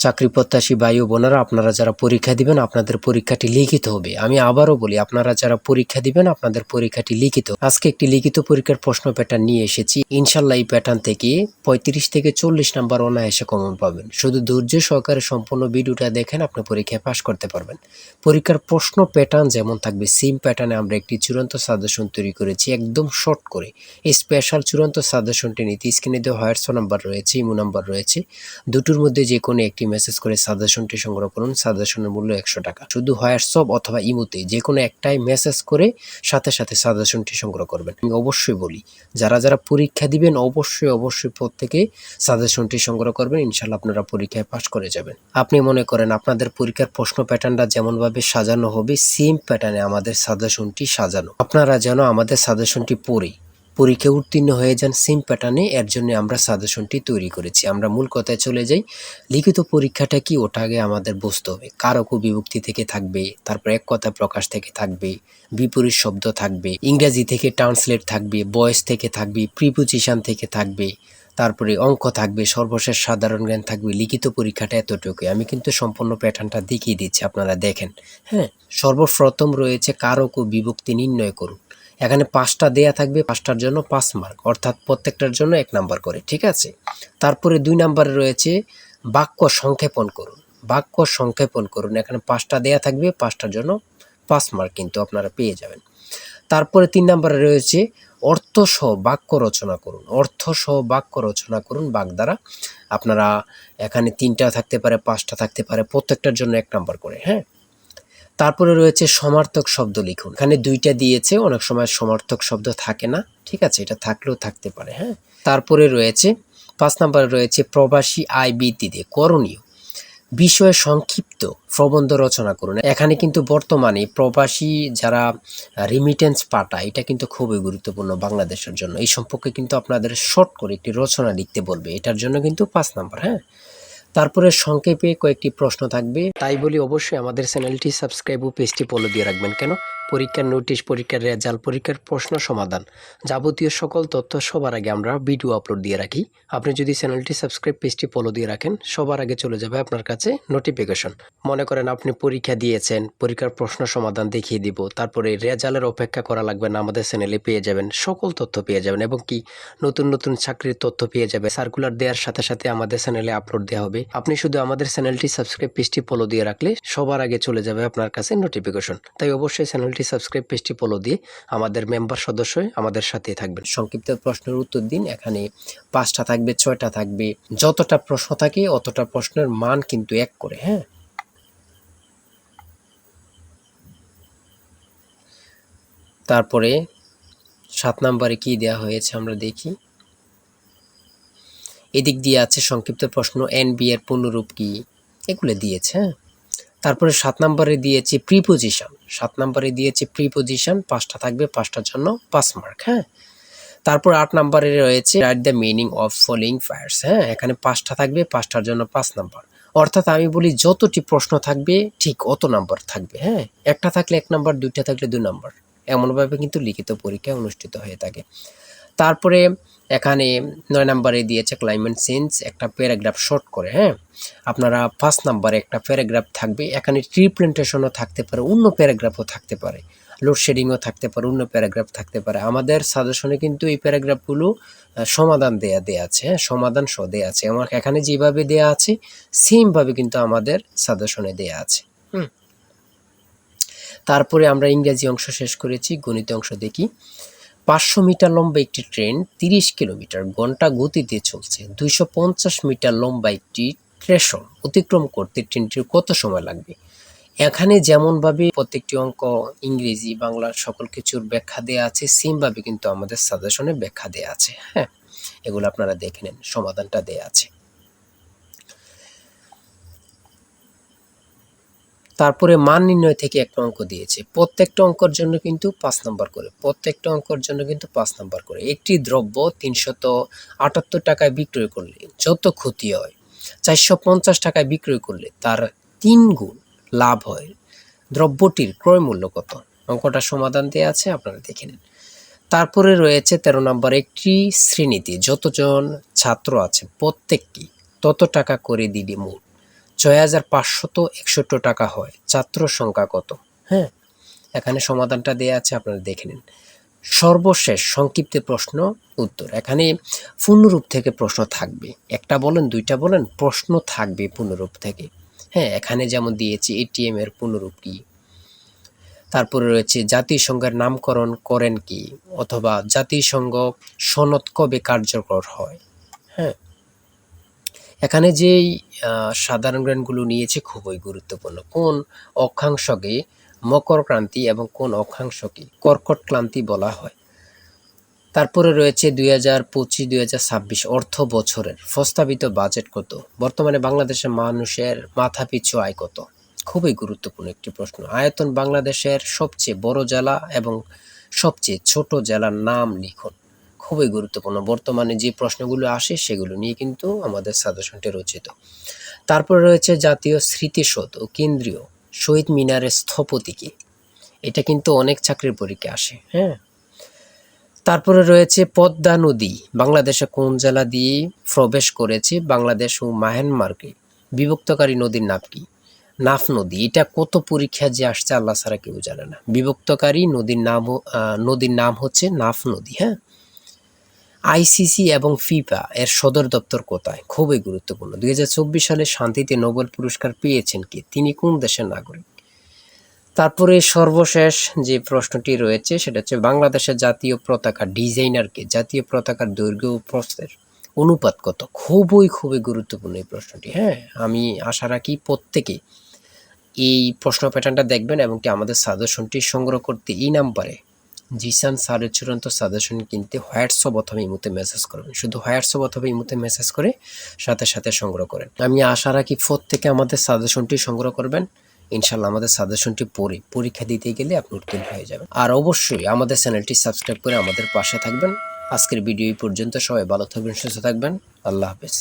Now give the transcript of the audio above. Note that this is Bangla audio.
চাকরি প্রত্যাশী ভাই ও বোনেরা, আপনারা যারা পরীক্ষা দিবেন আপনাদের পরীক্ষাটি লিখিত হবে। আমি আবারও বলি, আপনারা যারা পরীক্ষা দিবেন আপনাদের পরীক্ষাটি লিখিত। আজকে একটি লিখিত পরীক্ষার প্রশ্ন প্যাটার্ন নিয়ে এসেছি। ইনশাল্লাহ এই প্যাটার্ন থেকে 35 থেকে 40 নাম্বার অনায়াসে কমন পাবেন। শুধু ধৈর্য সহকারে সম্পূর্ণ ভিডিওটা দেখেন, আপনি পরীক্ষায় পাশ করতে পারবেন। পরীক্ষার প্রশ্ন প্যাটার্ন যেমন থাকবে সেম প্যাটার্নে আমরা একটি চূড়ান্ত সাজেশন তৈরি করেছি, একদম শর্ট করে। এই স্পেশাল চূড়ান্ত সাজেশনটি নিতে স্ক্রিনে দেওয়া হোয়াটসঅ্যাপ নাম্বার রয়েছে, ইমো নাম্বার রয়েছে, দুটোর মধ্যে যে কোনো একটি মেসেজ করে সাজেশনটি সংগ্রহ করুন। সাজেশনের মূল্য 100 টাকা। শুধু হোয়াটসঅ্যাপ অথবা ইমোতে যে কোনো একটাই মেসেজ করে সাথে সাথে সাজেশনটি সংগ্রহ করবেন। আমি অবশ্যই বলি, যারা যারা পরীক্ষা দিবেন অবশ্যই প্রত্যেকে সাজেশনটি সংগ্রহ করবেন। ইনশাল্লাহ আপনারা পরীক্ষায় পাশ করে যাবেন। আপনি মনে করেন আপনাদের পরীক্ষার প্রশ্ন প্যাটার্নটা যেমনভাবে সাজানো হবে সেম প্যাটার্নে আমাদের সাজেশনটি সাজানো। আপনারা যেন আমাদের সাজেশনটি পড়ে পরীক্ষা উত্তীর্ণ হয়ে যান সেম প্যাটার্নে, এর জন্য আমরা সাজেশনটি তৈরি করেছি। আমরা মূল কথায় চলে যাই। লিখিত পরীক্ষাটা কি, ওটা আগে আমাদের বুঝতে হবে। কারক ও বিভক্তি থেকে থাকবে, তারপর এক কথা প্রকাশ থেকে থাকবে, বিপরীত শব্দ থাকবে, ইংরেজি থেকে ট্রান্সলেট থাকবে, ভয়েস থেকে থাকবে, প্রিপোজিশন থেকে থাকবে, তারপরে অঙ্ক থাকবে, সর্বশেষ সাধারণ জ্ঞান থাকবে। লিখিত পরীক্ষাটা এতটুকুই। আমি কিন্তু সম্পূর্ণ প্যাটার্নটা দেখিয়ে দিচ্ছি, আপনারা দেখেন। হ্যাঁ, সর্বপ্রথম রয়েছে কারক ও বিভক্তি নির্ণয় করুন। এখানে 5টা দেয়া থাকবে, 5টার জন্য 5 মার্ক, অর্থাৎ প্রত্যেকটার জন্য 1 নাম্বার করে, ঠিক আছে। তারপরে 2 নাম্বারে রয়েছে বাক্য সংক্ষেপণ করুন। বাক্য সংক্ষেপণ করুন, এখানে 5টা দেয়া থাকবে, 5টার জন্য 5 মার্ক কিন্তু আপনারা পেয়ে যাবেন। তারপরে 3 নাম্বারে রয়েছে অর্থসহ বাক্য রচনা করুন। অর্থসহ বাক্য রচনা করুন বাক দ্বারা। আপনারা এখানে 3টা থাকতে পারে, 5টা থাকতে পারে, প্রত্যেকটার জন্য 1 নাম্বার করে। হ্যাঁ, তারপরে রয়েছে সমার্থক শব্দ লিখুন। এখানে 2টা দিয়েছে, অনেক সময় সমার্থক শব্দ থাকে না, ঠিক আছে, এটা থাকলেও থাকতে পারে। হ্যাঁ, তারপরে রয়েছে 5 নম্বরে রয়েছে প্রবাসী আয় বৃদ্ধিতে করণীয় বিষয়ে সংক্ষিপ্ত প্রবন্ধ রচনা করুন। এখানে কিন্তু বর্তমানে প্রবাসী যারা রিমিটেন্স পাঠায়, এটা কিন্তু খুবই গুরুত্বপূর্ণ বাংলাদেশের জন্য। এই সম্পর্কে কিন্তু আপনাদের শর্ট করে একটি রচনা লিখতে বলবে, এটার জন্য কিন্তু 5 নাম্বার। হ্যাঁ, তারপরে সংক্ষেপে কয়েকটি প্রশ্ন থাকবে। তাই বলি অবশ্যই আমাদের চ্যানেলটি সাবস্ক্রাইব ও পেজটি ফলো দিয়ে রাখবেন। কেন? পরীক্ষার নোটিশ, পরীক্ষার রেজাল্ট, পরীক্ষার প্রশ্ন সমাধান, যাবতীয় সকল তথ্য সবার আগে আমরা ভিডিও আপলোড দিয়ে রাখি। আপনি যদি চ্যানেলটি সাবস্ক্রাইব, পেজটি ফলো দিয়ে রাখেন, সবার আগে চলে যাবে আপনার কাছে নোটিফিকেশন। মনে করেন আপনি পরীক্ষা দিয়েছেন, পরীক্ষার প্রশ্ন সমাধান দেখিয়ে দিব, তারপরে রেজাল্টের অপেক্ষা করা লাগবে না, আমাদের চ্যানেলে পেয়ে যাবেন, সকল তথ্য পেয়ে যাবেন, এবং কি নতুন নতুন চাকরির তথ্য পেয়ে যাবে। সার্কুলার দেওয়ার সাথে সাথে আমাদের চ্যানেলে আপলোড দেওয়া হবে। আপনি শুধু আমাদের চ্যানেলটি সাবস্ক্রাইব, পেজটি ফলো দিয়ে রাখলে সবার আগে চলে যাবে আপনার কাছে নোটিফিকেশন। তাই অবশ্যই চ্যানেলটি সাবস্ক্রাইব, পেজটি ফলো দিয়ে আমাদের মেম্বার সদস্য আমাদের সাথে থাকবেন। সংক্ষিপ্ত প্রশ্নের উত্তর দিন। এখানে 5টা থাকবে, 6টা থাকবে, যতটা প্রশ্ন থাকে অতটা প্রশ্নের মান কিন্তু 1 করে। হ্যাঁ, তারপরে 7 নম্বরে কি দেওয়া হয়েছে আমরা দেখি। এদিক দিয়ে আছে সংক্ষিপ্ত প্রশ্ন, এনবি এর পূর্ণরূপ কি, এগুলো দিয়েছে। হ্যাঁ, তারপরে 7 নম্বরে দিয়েছে প্রিপোজিশন। 7 নম্বরে দিয়েছে প্রিপোজিশন, 5টা থাকবে, 5টার জন্য 5 মার্ক। হ্যাঁ, তারপর 8 নম্বরে রয়েছে write the meaning of following fires. হ্যাঁ, এখানে 5টা থাকবে, 5টার জন্য 5 নাম্বার। অর্থাৎ আমি বলি যতটি প্রশ্ন থাকবে ঠিক অত নাম্বার থাকবে। হ্যাঁ, একটা থাকলে 1 নাম্বার, 2টা থাকলে 2 নাম্বার, এমনভাবে কিন্তু লিখিত পরীক্ষা অনুষ্ঠিত হয়ে থাকে। তারপরে এখানে 9 নম্বরে দিয়েছে ক্লাইমেট চেঞ্জ, একটা প্যারাগ্রাফ শর্ট করে। হ্যাঁ, আপনারা 5 নম্বরে একটা প্যারাগ্রাফ থাকবে, এখানে ট্রি প্ল্যান্টেশনও থাকতে পারে, অন্য প্যারাগ্রাফও থাকতে পারে, লোডশেডিংও থাকতে পারে, অন্য প্যারাগ্রাফ থাকতে পারে। আমাদের সাজেশনে কিন্তু এই প্যারাগ্রাফগুলো সমাধান দেয়া আছে। হ্যাঁ, সমাধান সহ দেয়া আছে। আমার এখানে যেভাবে দেয়া আছে সেমভাবে কিন্তু আমাদের সাজেশনে দেয়া আছে। তারপরে আমরা ইংরেজি অংশ শেষ করেছি, গণিত অংশ দেখি। 500 মিটার লম্বা একটি ট্রেন 30 কিলোমিটার ঘন্টা গতিতে চলছে। 250 মিটার লম্বা একটি স্টেশন অতিক্রম করতে ট্রেনটির কত সময় লাগবে? এখানে যেমনভাবে প্রত্যেকটি অঙ্ক ইংরেজি, বাংলা সকল কিছুর ব্যাখ্যা দেয়া আছে, সেমভাবে কিন্তু আমাদের সাজেশনে ব্যাখ্যা দেয়া আছে। হ্যাঁ, এগুলো আপনারা দেখে নেন, সমাধানটা দেয়া আছে। তারপরে মান নির্ণয় থেকে একটা অঙ্ক দিয়েছে। প্রত্যেকটা অঙ্কের জন্য কিন্তু 5 নাম্বার করে। প্রত্যেকটা অঙ্কের জন্য কিন্তু 5 নাম্বার করে। একটি দ্রব্য 378 টাকায় বিক্রয় করলে যত ক্ষতি হয়, 450 টাকায় বিক্রয় করলে তার 3 গুণ লাভ হয়। দ্রব্যটির ক্রয় মূল্য কত? অঙ্কটা সমাধান দেয়া আছে, আপনারা দেখে নিন। তারপরে রয়েছে 13 নম্বর, একটি শ্রেণীতে যতজন ছাত্র আছে প্রত্যেকটি তত টাকা করে দিলে মোট ৬,৫৬১ টাকা হয়। ছাত্র সংখ্যা কত? হ্যাঁ, এখানে সমাধানটা দেয়া আছে, আপনারা দেখে নিন। সর্বশেষ সংক্ষিপ্ত প্রশ্ন উত্তর। এখানে পূর্ণরূপ থেকে প্রশ্ন থাকবে, একটা বলেন দুইটা বলেন, প্রশ্ন থাকবে পূর্ণরূপ থেকে। হ্যাঁ, এখানে যেমন দিয়েছি এটিএম এর পূর্ণরূপ কি, তারপরে রয়েছে জাতিসংঘের নামকরণ করেন কি, অথবা জাতিসংঘ সনদ কবে কার্যকর হয়। হ্যাঁ, এখানে যেই সাধারণ জ্ঞানগুলো নিয়েছে খুবই গুরুত্বপূর্ণ। কোন অক্ষাংশকে মকর ক্রান্তি এবং কোন অক্ষাংশকে কর্কট ক্রান্তি বলা হয়। তারপরে রয়েছে 2025-2026 অর্থ বছরের প্রস্তাবিত বাজেট কত। বর্তমানে বাংলাদেশের মানুষের মাথাপিছু আয় কত। খুবই গুরুত্বপূর্ণ একটি প্রশ্ন। আয়তন বাংলাদেশের সবচেয়ে বড় জেলা এবং সবচেয়ে ছোট জেলার নাম লিখুন। খুবই গুরুত্বপূর্ণ। বর্তমানে যে প্রশ্নগুলো আসে সেগুলো নিয়ে কিন্তু আমাদের সাজেশনটি রচিত। তারপরে রয়েছে জাতীয় স্মৃতিসৌধ ও কেন্দ্রীয় শহীদ মিনারের স্থপতি কে। এটা কিন্তু অনেক চাকরির পরীক্ষায় আসে। হ্যাঁ, তারপরে রয়েছে পদ্মা নদী বাংলাদেশে কোন জেলা দিয়ে প্রবেশ করেছে। বাংলাদেশ ও মায়ানমারকে বিভক্তকারী নদীর নাম কি? নাফ নদী। এটা কত পরীক্ষা যে আসছে আল্লাহ ছাড়া কেউ জানে না। বিভক্তকারী নদীর নাম হচ্ছে নাফ নদী। হ্যাঁ, আইসিসি এবং ফিফা এর সদর দপ্তর কোথায়? খুবই গুরুত্বপূর্ণ। 2024 সালে শান্তিতে নোবেল পুরস্কার পেয়েছেন কে? তিনি কোন দেশের নাগরিক? তারপরে সর্বশেষ যে প্রশ্নটি রয়েছে সেটা হচ্ছে বাংলাদেশের জাতীয় পতাকা ডিজাইনার কে? জাতীয় পতাকার দৈর্ঘ্য ও প্রস্থের অনুপাত কত? খুবই গুরুত্বপূর্ণ এই প্রশ্নটি। হ্যাঁ, আমি আশা রাখি প্রত্যেকে এই প্রশ্ন প্যাটার্নটা দেখবেন এবং কি আমাদের সাজেশনটি সংগ্রহ করতে এই নাম্বারে জিসান স্যারের চূড়ান্ত সাজেশন কিনতে হোয়াটসঅ্যাপ অথবা ইমোতে মেসেজ করবেন। শুধু হোয়াটসঅ্যাপ অথবা ইমোতে মেসেজ করে সাথে সংগ্রহ করেন। আমি আশা রাখি প্রত্যেকে আমাদের সাজেশনটি সংগ্রহ করবেন। ইনশাল্লাহ আমাদের সাজেশনটি পড়ে পরীক্ষা দিতে গেলে আপনি উত্তীর্ণ হয়ে যাবেন। আর অবশ্যই আমাদের চ্যানেলটি সাবস্ক্রাইব করে আমাদের পাশে থাকবেন। আজকের ভিডিও এই পর্যন্ত। সবাই ভালো থাকবেন, সুস্থ থাকবেন। আল্লাহ হাফেজ।